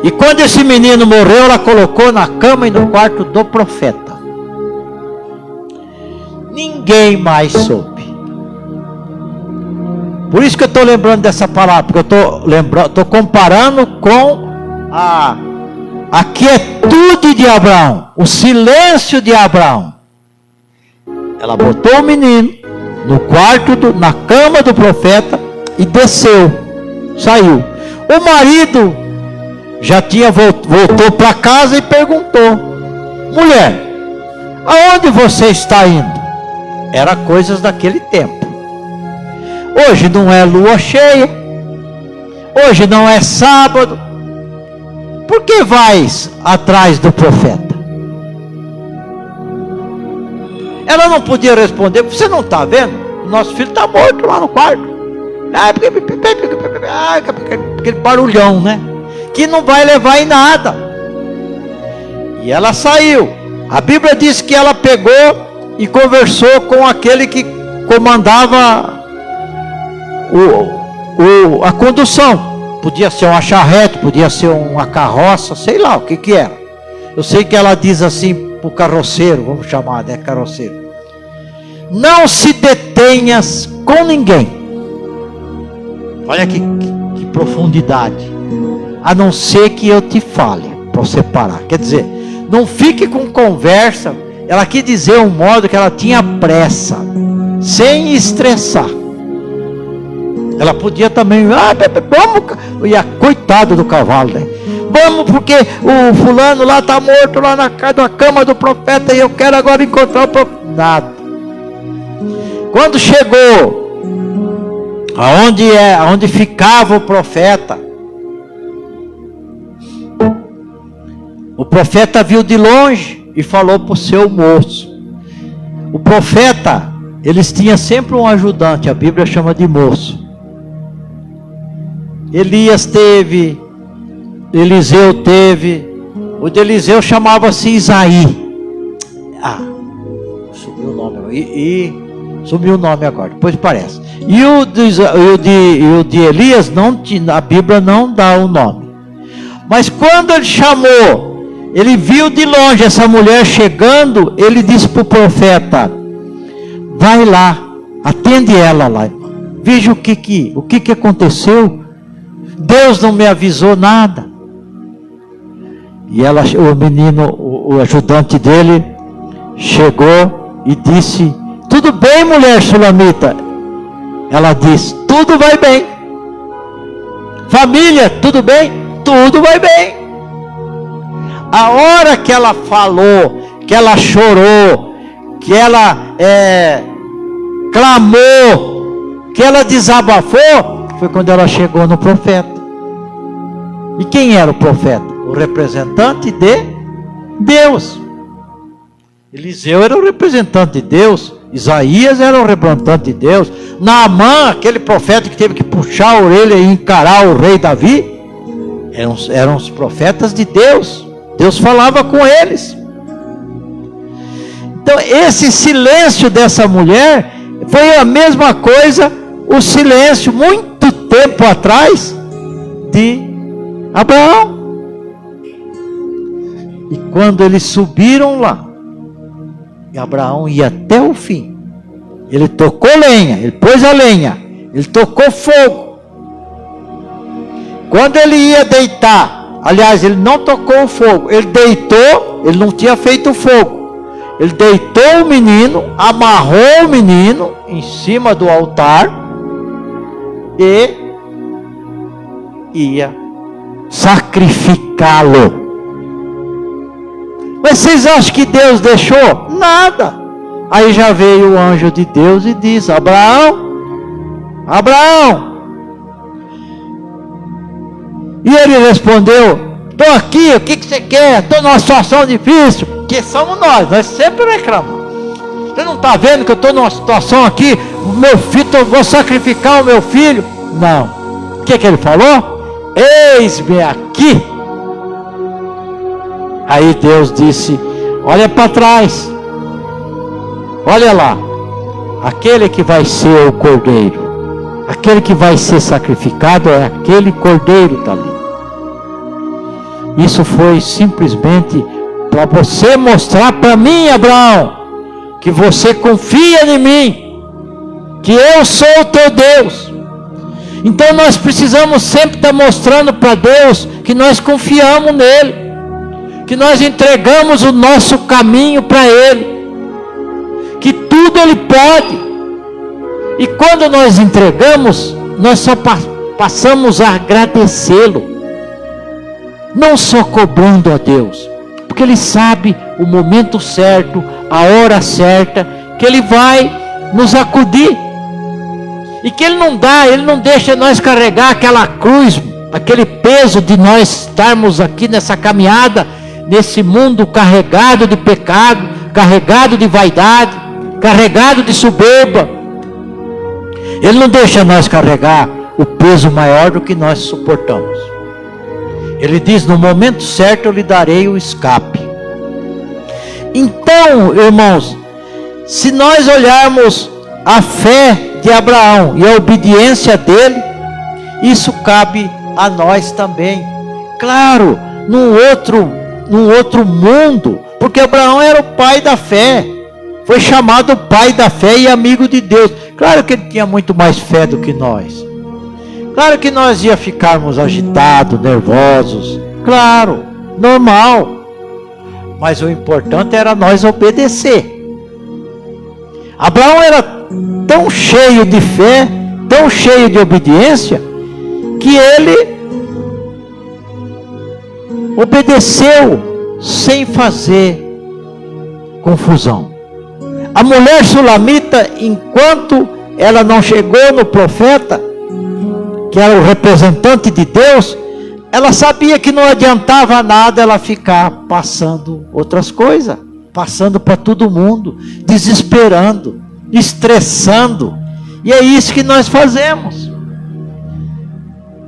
E quando esse menino morreu, ela colocou na cama e no quarto do profeta. ninguém mais soube. Por isso que eu estou lembrando dessa palavra, porque eu estou comparando com a quietude de Abraão, o silêncio de Abraão. Ela botou o menino no quarto, na cama do profeta e desceu, saiu. O marido já voltou para casa e perguntou: mulher, aonde você está indo? Era coisas daquele tempo. Hoje não é lua cheia, hoje não é sábado, por que vais atrás do profeta? Ela não podia responder: você não está vendo? Nosso filho está morto lá no quarto. Aquele barulhão, né? Que não vai levar em nada. E ela saiu. A Bíblia diz que ela pegou e conversou com aquele que comandava a condução. Podia ser uma charrete, podia ser uma carroça, sei lá o que era. Eu sei que ela diz assim para o carroceiro, vamos chamar, né, carroceiro: não se detenhas com ninguém. Olha que profundidade. A não ser que eu te fale, para você parar. Quer dizer, não fique com conversa. Ela quis dizer um modo que ela tinha pressa, sem estressar. Ela podia também, vamos, e a coitada do cavalo, né? Vamos, porque o fulano lá está morto, lá na cama do profeta, e eu quero agora encontrar o profeta. Nada. Quando chegou aonde ficava o profeta viu de longe e falou para o seu moço. O profeta, eles tinham sempre um ajudante, a Bíblia chama de moço. Elias teve, Eliseu teve, o de Eliseu chamava-se Isaí. Sumiu o nome, sumiu o nome agora, depois parece. E o de Elias, a Bíblia não dá o nome. Mas quando ele chamou, ele viu de longe essa mulher chegando, ele disse para o profeta: vai lá, atende ela lá, veja o que aconteceu. Deus não me avisou nada. E o menino, o ajudante dele, chegou e disse: tudo bem, mulher sulamita? Ela disse: tudo vai bem. Família, tudo bem? Tudo vai bem. A hora que ela falou, que ela chorou, que ela clamou, que ela desabafou, foi quando ela chegou no profeta. E quem era o profeta? O representante de Deus. Eliseu era o representante de Deus, Isaías era o representante de Deus, Naamã, aquele profeta que teve que puxar a orelha e encarar o rei Davi, eram os profetas de Deus. Deus falava com eles. Então esse silêncio dessa mulher foi a mesma coisa, o silêncio muito tempo atrás de Abraão. E quando eles subiram lá, e Abraão ia até o fim, ele tocou lenha, ele pôs a lenha, ele tocou fogo. Quando ele ia deitar, aliás, ele não tocou o fogo, ele deitou, ele não tinha feito fogo. Ele deitou o menino, amarrou o menino em cima do altar e ia sacrificá-lo. Mas vocês acham que Deus deixou? Nada. Aí já veio o anjo de Deus e diz: Abraão, e ele respondeu: estou aqui, o que você quer? Estou numa situação difícil. Que somos nós sempre reclamamos. Você não está vendo que eu estou numa situação aqui, o meu filho, vou sacrificar o meu filho? Não. O que ele falou? Eis-me aqui. Aí Deus disse: olha para trás, olha lá, aquele que vai ser o cordeiro, aquele que vai ser sacrificado é aquele cordeiro que está ali. Isso foi simplesmente para você mostrar para mim, Abraão, que você confia em mim, que eu sou o teu Deus. Então nós precisamos sempre estar mostrando para Deus que nós confiamos nele, que nós entregamos o nosso caminho para ele, que tudo ele pode. E quando nós entregamos, nós só passamos a agradecê-lo, não só cobrando a Deus, porque ele sabe o momento certo, a hora certa, que ele vai nos acudir, e que ele não deixa nós carregar aquela cruz, aquele peso de nós estarmos aqui nessa caminhada, nesse mundo carregado de pecado, carregado de vaidade, carregado de soberba. Ele não deixa nós carregar o peso maior do que nós suportamos. Ele diz: no momento certo eu lhe darei o escape. Então, irmãos, se nós olharmos a fé de Abraão e a obediência dele, isso cabe a nós também. Claro, num outro mundo, porque Abraão era o pai da fé, foi chamado pai da fé e amigo de Deus. Claro que ele tinha muito mais fé do que nós. Claro que nós ia ficarmos agitados, nervosos. Claro, normal. Mas o importante era nós obedecer. Abraão era tão cheio de fé, tão cheio de obediência, que ele obedeceu sem fazer confusão. A mulher sulamita, enquanto ela não chegou no profeta, que era o representante de Deus, ela sabia que não adiantava nada ela ficar passando outras coisas, passando para todo mundo, desesperando, estressando. E é isso que nós fazemos.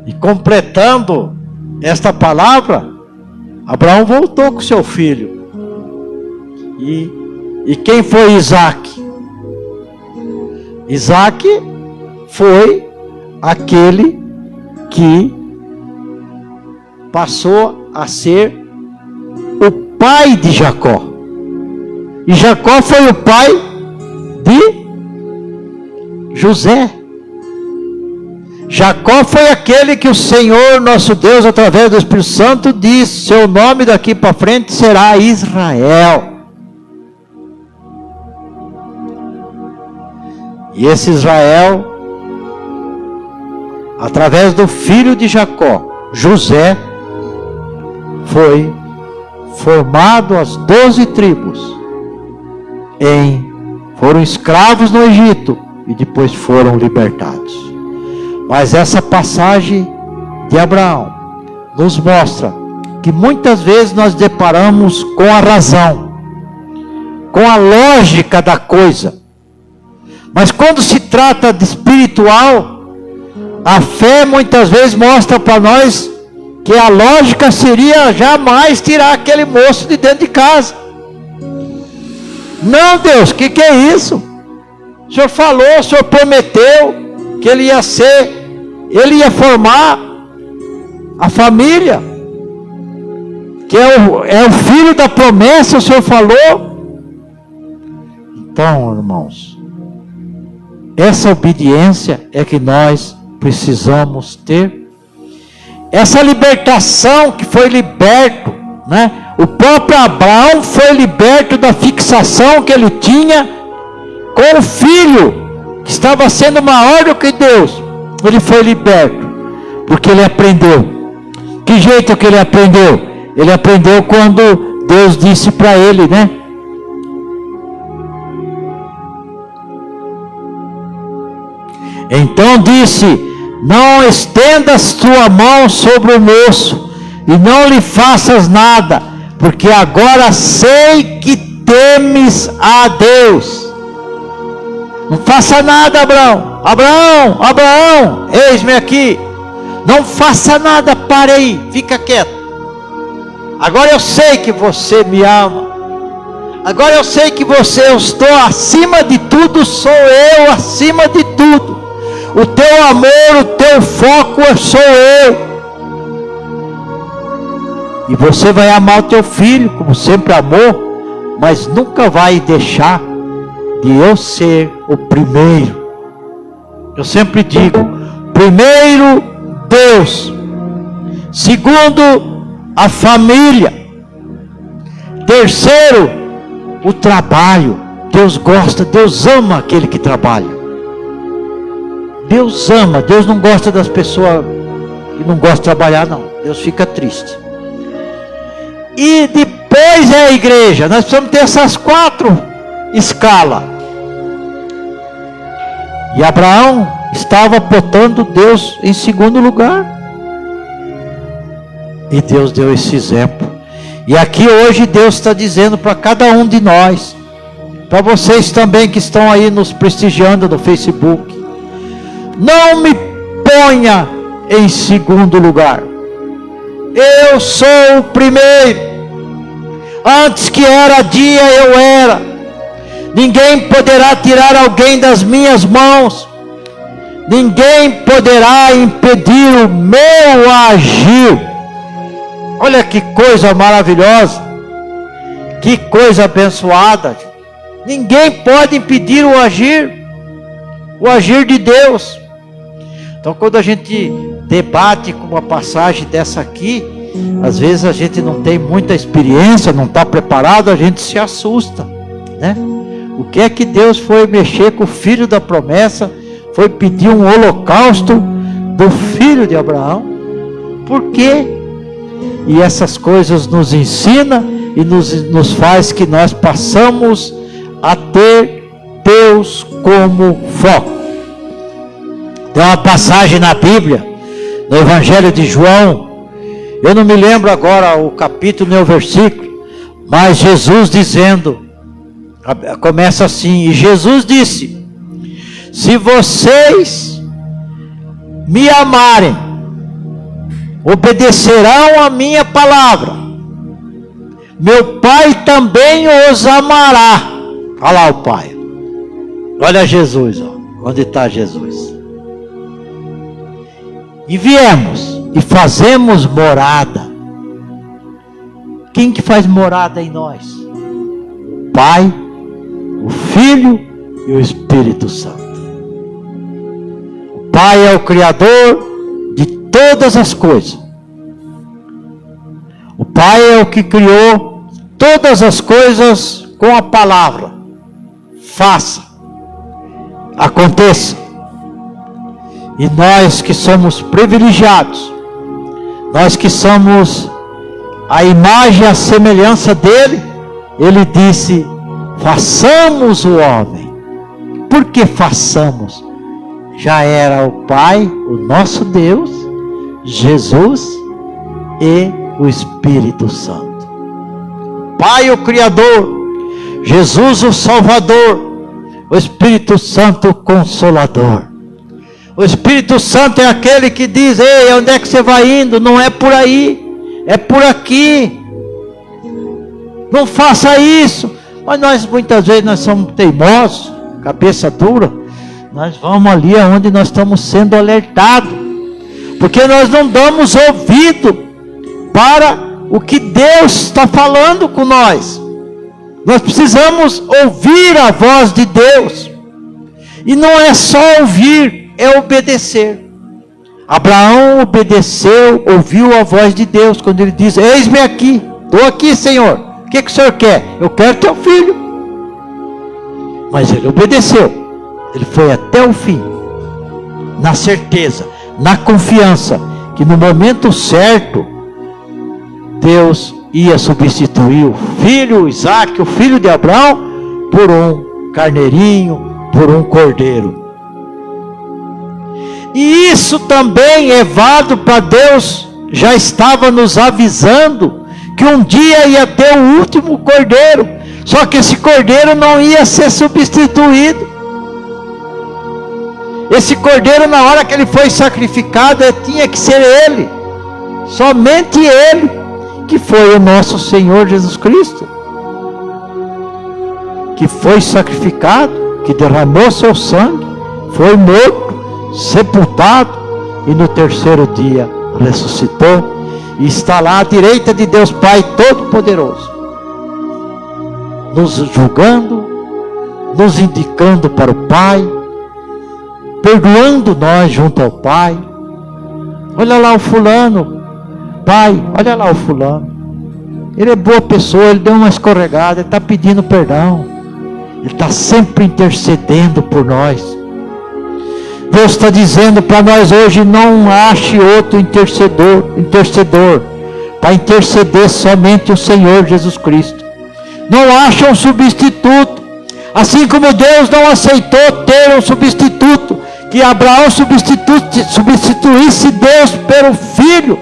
E completando esta palavra, Abraão voltou com seu filho. E quem foi Isaac? Isaac foi aquele que passou a ser o pai de Jacó. E Jacó foi o pai de José. Jacó foi aquele que o Senhor nosso Deus, através do Espírito Santo, disse: seu nome daqui para frente será Israel. E esse Israel, através do filho de Jacó, José, foi formado as 12 tribos. Foram escravos no Egito e depois foram libertados. Mas essa passagem de Abraão nos mostra que muitas vezes nós deparamos com a razão, com a lógica da coisa. Mas quando se trata de espiritual, a fé muitas vezes mostra para nós que a lógica seria jamais tirar aquele moço de dentro de casa. Não, Deus, o que é isso? O Senhor falou, o Senhor prometeu que ele ia formar a família, que é o filho da promessa, o Senhor falou. Então, irmãos, essa obediência é que nós precisamos ter. Essa libertação que foi liberto, né? O próprio Abraão foi liberto da fixação que ele tinha com o filho, que estava sendo maior do que Deus. Ele foi liberto, porque ele aprendeu. Que jeito que ele aprendeu? Ele aprendeu quando Deus disse para ele, né? Então disse: não estendas tua mão sobre o moço, e não lhe faças nada, porque agora sei que temes a Deus. Não faça nada, Abraão. Abraão, eis-me aqui. Não faça nada, pare aí, fica quieto. Agora eu sei que você me ama. Agora eu sei que eu estou acima de tudo, sou eu acima de tudo. O teu amor, o teu foco sou eu. E você vai amar o teu filho como sempre amou, mas nunca vai deixar de eu ser o primeiro. Eu sempre digo, primeiro Deus, segundo a família, terceiro o trabalho. Deus gosta, Deus ama aquele que trabalha. Deus ama, Deus não gosta das pessoas que não gostam de trabalhar, não. Deus fica triste. E depois é a igreja. Nós precisamos ter essas 4 escalas. E Abraão estava botando Deus em segundo lugar. E Deus deu esse exemplo. E aqui hoje Deus está dizendo para cada um de nós, para vocês também que estão aí nos prestigiando no Facebook, não me ponha em segundo lugar. Eu sou o primeiro. Antes que era dia, eu era. Ninguém poderá tirar alguém das minhas mãos. Ninguém poderá impedir o meu agir. Olha que coisa maravilhosa. Que coisa abençoada. Ninguém pode impedir o agir de Deus. Então, quando a gente debate com uma passagem dessa aqui, às vezes a gente não tem muita experiência, não está preparado, a gente se assusta, né? O que é que Deus foi mexer com o filho da promessa? Foi pedir um holocausto do filho de Abraão? Por quê? E essas coisas nos ensina e nos faz que nós passamos a ter Deus como foco. Tem uma passagem na Bíblia, no Evangelho de João, eu não me lembro agora o capítulo nem o versículo, mas Jesus dizendo, começa assim: e Jesus disse: se vocês me amarem, obedecerão a minha palavra, meu Pai também os amará. Olha lá o Pai, olha Jesus, ó, onde está Jesus. E viemos e fazemos morada. Quem que faz morada em nós? O Pai, o Filho e o Espírito Santo. O Pai é o Criador de todas as coisas. O Pai é o que criou todas as coisas com a palavra. Faça, aconteça. E nós que somos privilegiados, nós que somos a imagem e a semelhança dele, ele disse: façamos o homem. Por que façamos? Já era o Pai, o nosso Deus, Jesus e o Espírito Santo. Pai, o Criador, Jesus, o Salvador, o Espírito Santo, o Consolador. O Espírito Santo é aquele que diz: ei, onde é que você vai indo? Não é por aí, é por aqui. Não faça isso. Mas nós muitas vezes nós somos teimosos, cabeça dura. Nós vamos ali aonde nós estamos sendo alertados, porque nós não damos ouvido para o que Deus está falando com nós. Nós precisamos ouvir a voz de Deus. E não é só ouvir, é obedecer. Abraão obedeceu, ouviu a voz de Deus quando ele diz: eis-me aqui, estou aqui, Senhor. O que o Senhor quer? Eu quero teu filho. Mas ele obedeceu, ele foi até o fim, na certeza, na confiança, que no momento certo, Deus ia substituir o filho Isaac, o filho de Abraão, por um carneirinho, por um cordeiro. E isso também é válido para Deus, já estava nos avisando que um dia ia ter o último cordeiro, só que esse cordeiro não ia ser substituído. Esse cordeiro, na hora que ele foi sacrificado, tinha que ser ele, somente ele, que foi o nosso Senhor Jesus Cristo, que foi sacrificado, que derramou seu sangue, foi morto, sepultado, e no terceiro dia ressuscitou, e está lá à direita de Deus Pai Todo-Poderoso, nos julgando, nos indicando para o Pai, perdoando nós junto ao Pai. Olha lá o fulano, Pai, olha lá o fulano. Ele é boa pessoa, ele deu uma escorregada, ele está pedindo perdão. Ele está sempre intercedendo por nós. Deus está dizendo para nós hoje, não ache outro intercedor, para interceder somente o Senhor Jesus Cristo. Não ache um substituto. Assim como Deus não aceitou ter um substituto, que Abraão substituísse Deus pelo filho.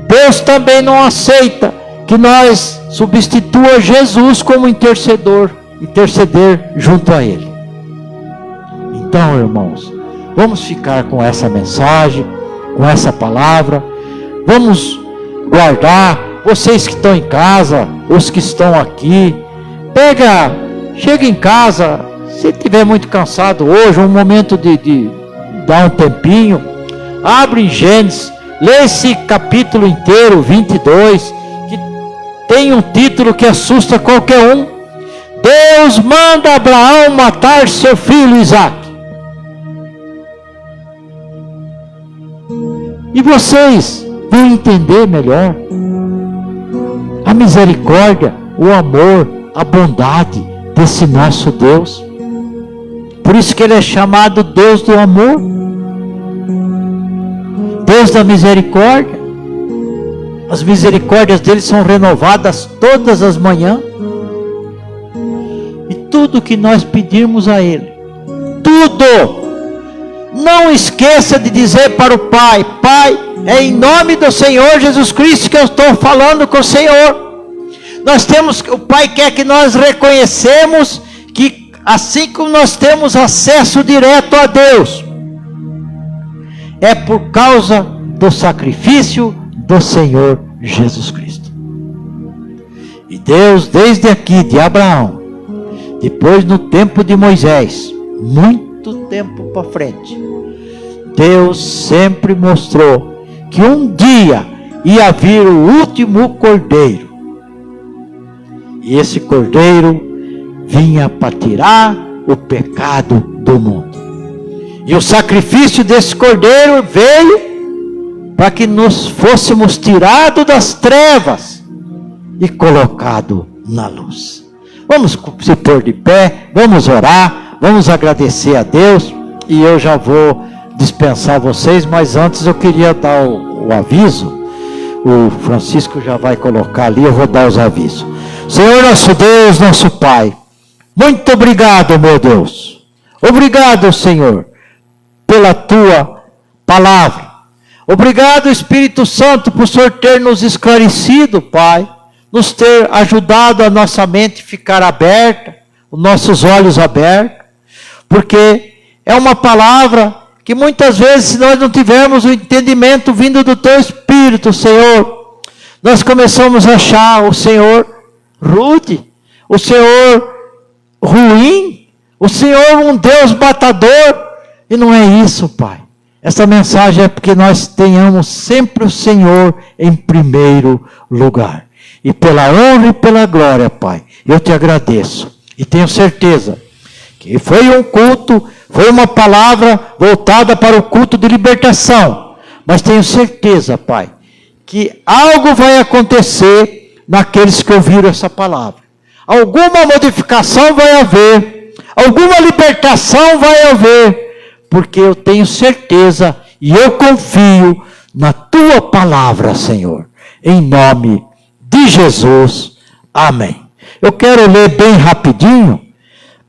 Deus também não aceita que nós substitua Jesus como interceder junto a Ele. Então, irmãos, vamos ficar com essa mensagem, com essa palavra, vamos guardar, vocês que estão em casa, os que estão aqui, chega em casa, se estiver muito cansado hoje, um momento de dar um tempinho, abre em Gênesis, lê esse capítulo inteiro, 22, que tem um título que assusta qualquer um. Deus manda Abraão matar seu filho Isaque. E vocês vão entender melhor a misericórdia, o amor, a bondade desse nosso Deus. Por isso que Ele é chamado Deus do amor, Deus da misericórdia. As misericórdias dele são renovadas todas as manhãs. E tudo que nós pedirmos a Ele, tudo, não esqueça de dizer para o Pai: Pai, é em nome do Senhor Jesus Cristo que eu estou falando com o Senhor. O Pai quer que nós reconhecemos que assim como nós temos acesso direto a Deus, é por causa do sacrifício do Senhor Jesus Cristo. E Deus, desde aqui de Abraão, depois no tempo de Moisés, muito tempo para frente, Deus sempre mostrou que um dia ia vir o último cordeiro. E esse cordeiro vinha para tirar o pecado do mundo. E o sacrifício desse cordeiro veio para que nós fôssemos tirados das trevas e colocados na luz. Vamos se pôr de pé, vamos orar, vamos agradecer a Deus. E eu já vou dispensar vocês, mas antes eu queria dar o aviso. O Francisco já vai colocar ali, eu vou dar os avisos. Senhor nosso Deus, nosso Pai, muito obrigado, meu Deus. Obrigado, Senhor, pela Tua palavra. Obrigado, Espírito Santo, por o Senhor ter nos esclarecido, Pai, nos ter ajudado a nossa mente ficar aberta, os nossos olhos abertos, porque é uma palavra que muitas vezes, se nós não tivermos o entendimento vindo do Teu Espírito, Senhor, nós começamos a achar o Senhor rude, o Senhor ruim, o Senhor um Deus matador, e não é isso, Pai. Essa mensagem é porque nós tenhamos sempre o Senhor em primeiro lugar. E pela honra e pela glória, Pai, eu te agradeço. E tenho certeza que foi um culto, foi uma palavra voltada para o culto de libertação. Mas tenho certeza, Pai, que algo vai acontecer naqueles que ouviram essa palavra. Alguma modificação vai haver, alguma libertação vai haver, porque eu tenho certeza e eu confio na Tua palavra, Senhor. Em nome de Jesus. Amém. Eu quero ler bem rapidinho,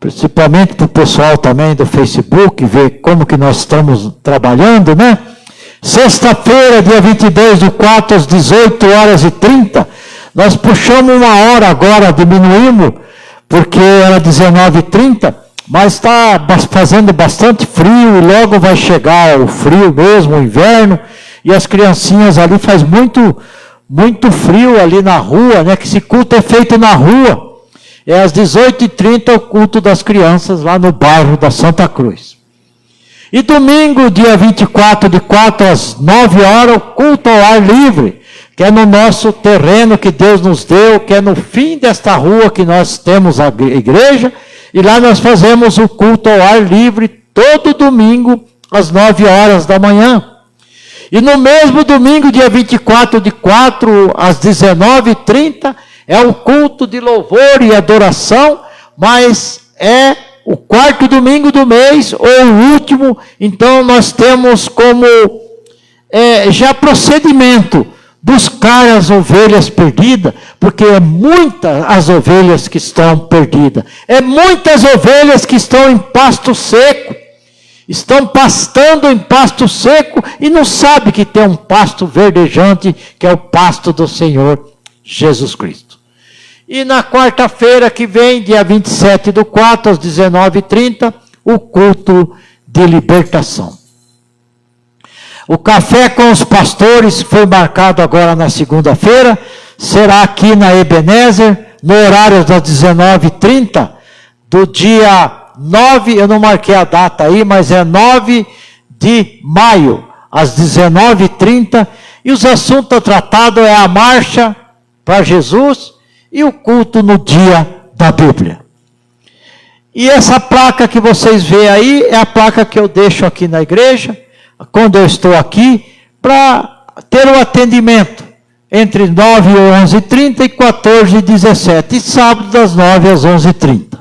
principalmente para o pessoal também do Facebook, ver como que nós estamos trabalhando, né? Sexta-feira, dia 22/4, às 18h30, nós puxamos uma hora agora, diminuímos, porque era 19h30, mas está fazendo bastante frio, e logo vai chegar o frio mesmo, o inverno, e as criancinhas ali faz muito frio ali na rua, né? Que esse culto é feito na rua. É às 18h30 o culto das crianças lá no bairro da Santa Cruz. E domingo, dia 24, de 4 às 9 horas, o culto ao ar livre, que é no nosso terreno que Deus nos deu, que é no fim desta rua que nós temos a igreja, e lá nós fazemos o culto ao ar livre todo domingo, às 9 horas da manhã. E no mesmo domingo, dia 24, de 4 às 19h30, é o culto de louvor e adoração, mas é o quarto domingo do mês, ou o último. Então nós temos como já procedimento buscar as ovelhas perdidas, porque é muitas as ovelhas que estão perdidas, é muitas ovelhas que estão em pasto seco, estão pastando em pasto seco e não sabe que tem um pasto verdejante, que é o pasto do Senhor Jesus Cristo. E na quarta-feira que vem, dia 27 do 4, às 19h30, o culto de libertação. O café com os pastores, que foi marcado agora na segunda-feira, será aqui na Ebenezer, no horário das 19h30, do dia 9, eu não marquei a data aí, mas é 9 de maio, às 19h30, e os assuntos tratados é a marcha para Jesus e o culto no dia da Bíblia. E essa placa que vocês veem aí, é a placa que eu deixo aqui na igreja, quando eu estou aqui, para ter o atendimento, entre 9 e 11h30 e 14 e 17, e sábado das 9 às 11h30.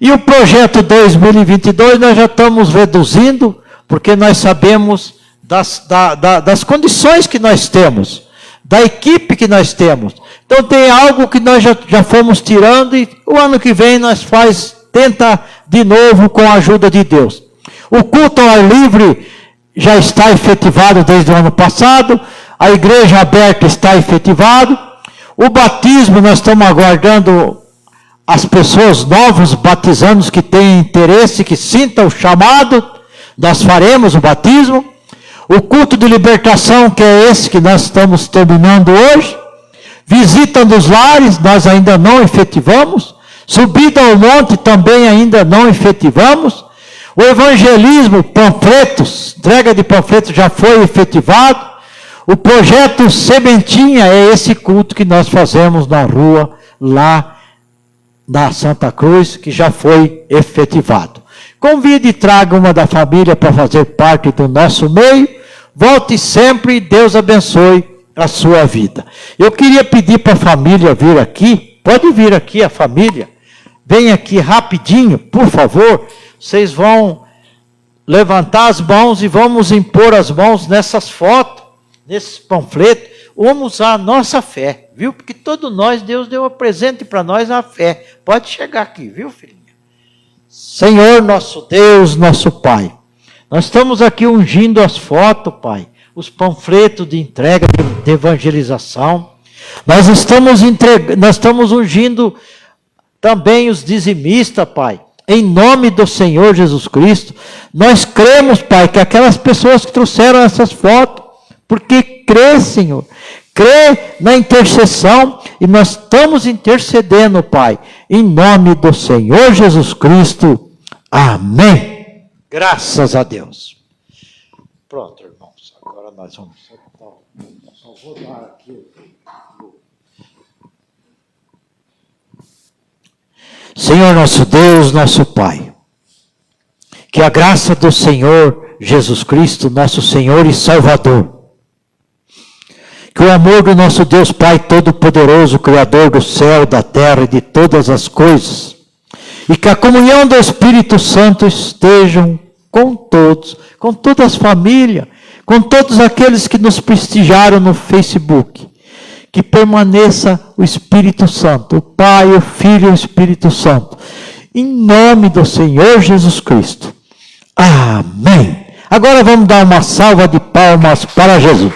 E o projeto 2022 nós já estamos reduzindo, porque nós sabemos das condições que nós temos, da equipe que nós temos. Então tem algo que nós já fomos tirando, e o ano que vem nós tenta de novo com a ajuda de Deus. O culto ao ar livre já está efetivado desde o ano passado, a igreja aberta está efetivado, o batismo nós estamos aguardando as pessoas novos batizandos que têm interesse, que sintam o chamado, nós faremos o batismo. O culto de libertação, que é esse que nós estamos terminando hoje. Visita nos lares, nós ainda não efetivamos. Subida ao monte, também ainda não efetivamos. O evangelismo, panfletos, entrega de panfletos já foi efetivado. O projeto Sementinha é esse culto que nós fazemos na rua, lá da Santa Cruz, que já foi efetivado. Convide e traga uma da família para fazer parte do nosso meio. Volte sempre e Deus abençoe a sua vida. Eu queria pedir para a família vir aqui. Pode vir aqui a família. Vem aqui rapidinho, por favor. Vocês vão levantar as mãos e vamos impor as mãos nessas fotos, nesses panfletos. Vamos usar a nossa fé, viu? Porque todos nós, Deus deu um presente para nós, a fé. Pode chegar aqui, viu, filhinha? Senhor, nosso Deus, nosso Pai. Nós estamos aqui ungindo as fotos, Pai. Os panfletos de entrega, de evangelização. Nós estamos ungindo também os dizimistas, Pai. Em nome do Senhor Jesus Cristo. Nós cremos, Pai, que aquelas pessoas que trouxeram essas fotos, porque crê, Senhor, crê na intercessão, e nós estamos intercedendo, Pai, em nome do Senhor Jesus Cristo. Amém. Graças a Deus. Pronto, irmãos, agora nós vamos... Só vou dar aqui... Senhor nosso Deus, nosso Pai, que a graça do Senhor Jesus Cristo, nosso Senhor e Salvador, que o amor do nosso Deus Pai Todo-Poderoso, Criador do céu, da terra e de todas as coisas, e que a comunhão do Espírito Santo estejam com todos, com todas as famílias, com todos aqueles que nos prestigiaram no Facebook. Que permaneça o Espírito Santo, o Pai, o Filho e o Espírito Santo. Em nome do Senhor Jesus Cristo. Amém. Agora vamos dar uma salva de palmas para Jesus.